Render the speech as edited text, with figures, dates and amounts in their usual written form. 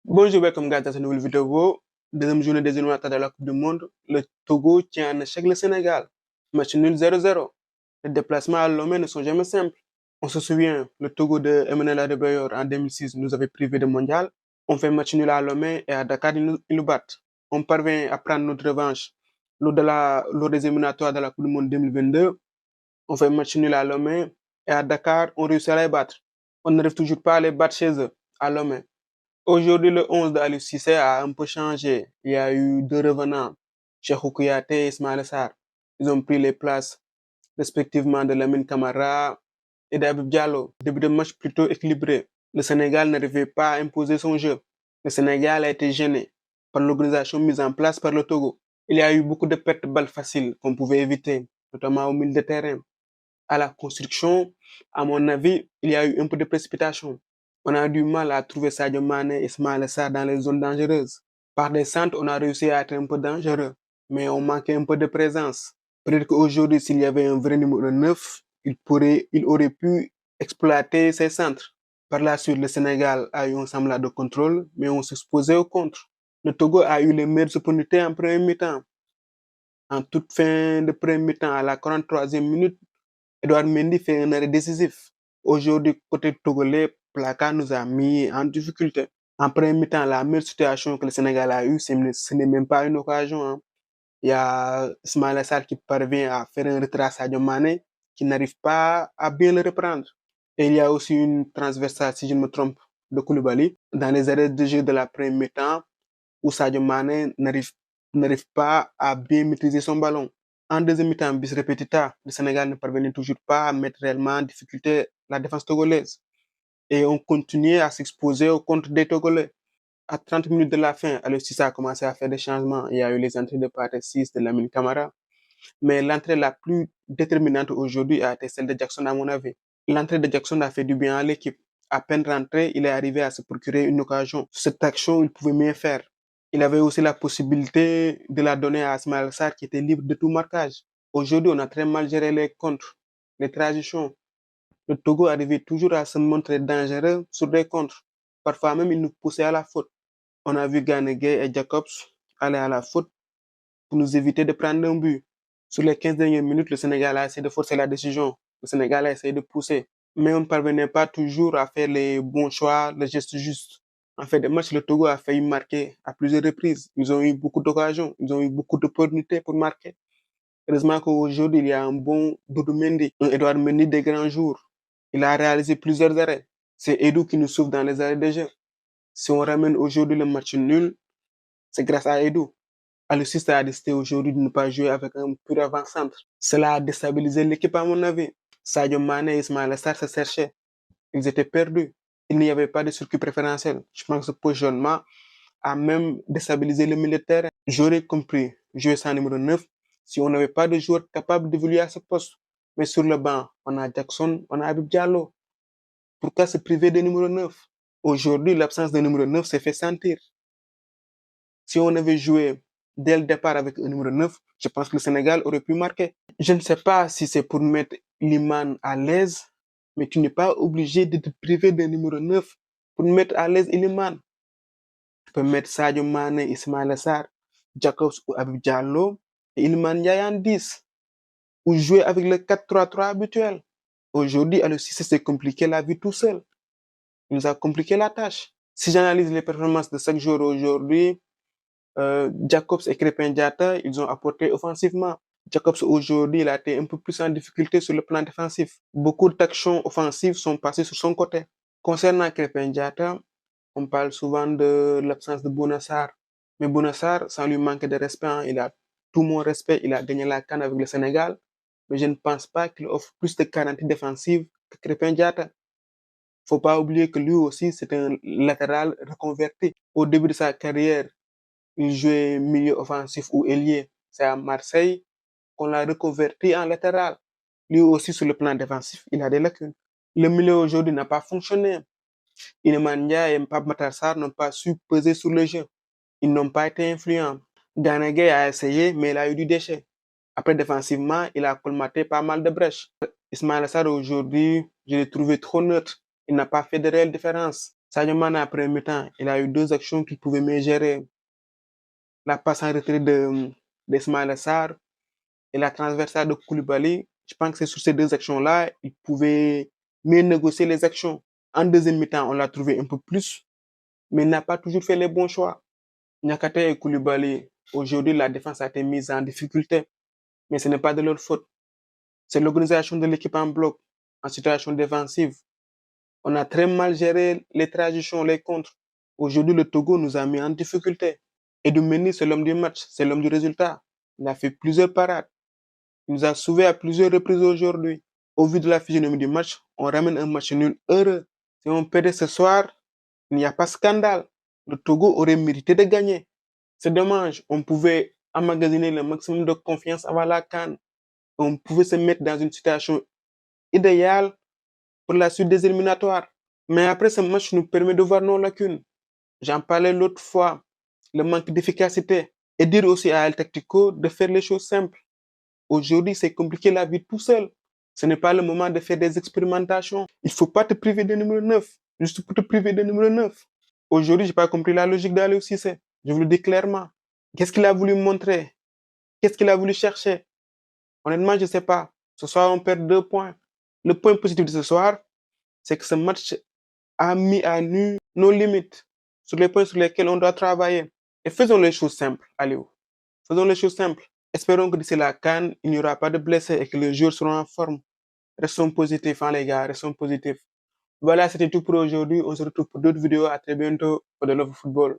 Bonjour, welcome guys dans cette nouvelle vidéo. Deuxième journée des éliminatoires de la Coupe du Monde. Le Togo tient en échec le Sénégal. Match nul 0-0. Les déplacements à Lomé ne sont jamais simples. On se souvient, le Togo de Emmanuel Adebayor en 2006 nous avait privés de mondial. On fait match nul à Lomé et à Dakar, ils nous battent. On parvient à prendre notre revanche lors des éliminatoires de la Coupe du Monde 2022. On fait match nul à Lomé et à Dakar, on réussit à les battre. On n'arrive toujours pas à les battre chez eux, à Lomé. Aujourd'hui, le 11 de Aliou Cissé a un peu changé. Il y a eu deux revenants, Cheikhou Kouyaté et Ismaël Sarr. Ils ont pris les places respectivement de Lamine Camara et d'Habib Diallo. Début de match plutôt équilibré. Le Sénégal n'arrivait pas à imposer son jeu. Le Sénégal a été gêné par l'organisation mise en place par le Togo. Il y a eu beaucoup de pertes de balles faciles qu'on pouvait éviter, notamment au milieu de terrain. À la construction, à mon avis, il y a eu un peu de précipitation. On a du mal à trouver Sadio Mané et Ismaël Sarr dans les zones dangereuses. Par des centres, on a réussi à être un peu dangereux, mais on manquait un peu de présence. Peut-être qu'aujourd'hui, s'il y avait un vrai numéro 9, il aurait pu exploiter ces centres. Par la suite, le Sénégal a eu un semblant de contrôle, mais on s'exposait au contre. Le Togo a eu les meilleures opportunités en première mi-temps. En toute fin de première mi-temps, à la 43e minute, Edouard Mendy fait un arrêt décisif. Aujourd'hui, côté togolais, Plaka nous a mis en difficulté. En premier mi-temps, la meilleure situation que le Sénégal a eue, ce n'est même pas une occasion. Hein. Il y a Ismaël Sarr qui parvient à faire un retrait à Sadio Mané, qui n'arrive pas à bien le reprendre. Et il y a aussi une transversale, si je ne me trompe, de Koulibaly, dans les arrêts de jeu de la première mi-temps, où Sadio Mané n'arrive pas à bien maîtriser son ballon. En deuxième mi-temps, bis repetita, le Sénégal ne parvenait toujours pas à mettre réellement en difficulté la défense togolaise. Et on continuait à s'exposer au contre des Togolais. À 30 minutes de la fin, Aliou Cissé a commencé à faire des changements. Il y a eu les entrées de Pathé 6 de Lamine Camara. Mais l'entrée la plus déterminante aujourd'hui a été celle de Jackson, à mon avis. L'entrée de Jackson a fait du bien à l'équipe. À peine rentré, il est arrivé à se procurer une occasion. Cette action, il pouvait mieux faire. Il avait aussi la possibilité de la donner à Ismaël Sarr qui était libre de tout marquage. Aujourd'hui, on a très mal géré les contres, les transitions. Le Togo arrivait toujours à se montrer dangereux sur des contres. Parfois même, il nous poussait à la faute. On a vu Gana Gueye et Jacobs aller à la faute pour nous éviter de prendre un but. Sur les 15 dernières minutes, le Sénégal a essayé de forcer la décision. Le Sénégal a essayé de pousser. Mais on ne parvenait pas toujours à faire les bons choix, les gestes justes. En fait, des matchs, le Togo a failli marquer à plusieurs reprises. Ils ont eu beaucoup d'occasions. Ils ont eu beaucoup d'opportunités pour marquer. Heureusement qu'aujourd'hui, il y a un bon Doudou Mendy, un Edouard Mendy des grands jours. Il a réalisé plusieurs arrêts. C'est Edou qui nous sauve dans les arrêts de jeu. Si on ramène aujourd'hui le match nul, c'est grâce à Edou. Aliou Cissé a décidé aujourd'hui de ne pas jouer avec un pur avant-centre. Cela a déstabilisé l'équipe à mon avis. Sadio Mané et Ismaël Sarr se cherchaient. Ils étaient perdus. Il n'y avait pas de circuit préférentiel. Je pense que ce positionnement a même déstabilisé le milieu de terrain. J'aurais compris jouer sans numéro 9 si on n'avait pas de joueur capable d'évoluer à ce poste. Mais sur le banc, on a Jackson, on a Habib Diallo. Pourquoi se priver de numéro 9? Aujourd'hui, l'absence de numéro 9 s'est fait sentir. Si on avait joué dès le départ avec un numéro 9, je pense que le Sénégal aurait pu marquer. Je ne sais pas si c'est pour mettre Liman à l'aise, mais tu n'es pas obligé de te priver d'un numéro 9 pour mettre à l'aise Liman. Tu peux mettre Sadio Mané, Ismaël Sarr, Jacobs ou Habib Diallo et Iliman Ndiaye en 10 ou jouer avec le 4-3-3 habituel. Aujourd'hui, Aliou Cissé s'est compliqué la vie tout seul. Il nous a compliqué la tâche. Si j'analyse les performances de chaque joueur aujourd'hui, Jacobs et Krépin Diatta, ils ont apporté offensivement. Jacobs aujourd'hui, il a été un peu plus en difficulté sur le plan défensif. Beaucoup d'actions offensives sont passées sur son côté. Concernant Krépin Diatta, on parle souvent de l'absence de Bouna Sarr. Mais Bouna Sarr, sans lui manquer de respect, hein, il a tout mon respect. Il a gagné la CAN avec le Sénégal. Mais je ne pense pas qu'il offre plus de garanties défensives que Krépin Diatta. Faut pas oublier que lui aussi, c'est un latéral reconverti. Au début de sa carrière, il jouait milieu offensif ou ailier. C'est à Marseille qu'on l'a reconverti en latéral. Lui aussi, sur le plan défensif, il a des lacunes. Le milieu aujourd'hui n'a pas fonctionné. Iliman Ndiaye et Pape Matar Sarr n'ont pas su peser sur le jeu. Ils n'ont pas été influents. Gana Gueye a essayé, mais il a eu du déchet. Après, défensivement, il a colmaté pas mal de brèches. Ismaël Sarr, aujourd'hui, je l'ai trouvé trop neutre. Il n'a pas fait de réelle différence. Sadio Mané, après mi-temps, il a eu 2 actions qu'il pouvait mieux gérer. La passe en retrait d'Ismaïla Sarr et la transversale de Koulibaly. Je pense que c'est sur ces 2 actions-là, il pouvait mieux négocier les actions. En deuxième mi-temps, on l'a trouvé un peu plus, mais il n'a pas toujours fait les bons choix. Niakhaté et Koulibaly, aujourd'hui, la défense a été mise en difficulté, mais ce n'est pas de leur faute. C'est l'organisation de l'équipe en bloc, en situation défensive. On a très mal géré les transitions, les contres. Aujourd'hui, le Togo nous a mis en difficulté. Edou Mendy, c'est l'homme du match, c'est l'homme du résultat. Il a fait plusieurs parades. Il nous a sauvés à plusieurs reprises aujourd'hui. Au vu de la physionomie du match, on ramène un match nul heureux. Si on perdait ce soir, il n'y a pas scandale. Le Togo aurait mérité de gagner. C'est dommage, on pouvait emmagasiner le maximum de confiance avant la CAN. On pouvait se mettre dans une situation idéale pour la suite des éliminatoires. Mais après, ce match nous permet de voir nos lacunes. J'en parlais l'autre fois, le manque d'efficacité. Et dire aussi à El Tactico de faire les choses simples. Aujourd'hui, c'est compliqué la vie tout seul. Ce n'est pas le moment de faire des expérimentations. Il ne faut pas te priver de numéro 9, juste pour te priver de numéro 9. Aujourd'hui, je n'ai pas compris la logique d'Aliou Cissé. Je vous le dis clairement. Qu'est-ce qu'il a voulu montrer? Qu'est-ce qu'il a voulu chercher? Honnêtement, je ne sais pas. Ce soir, on perd 2 points. Le point positif de ce soir, c'est que ce match a mis à nu nos limites sur les points sur lesquels on doit travailler. Et faisons les choses simples, Aliou. Faisons les choses simples. Espérons que d'ici la CAN, il n'y aura pas de blessés et que les joueurs seront en forme. Restons positifs, hein, les gars, restons positifs. Voilà, c'était tout pour aujourd'hui. On se retrouve pour d'autres vidéos. À très bientôt pour de Love Football.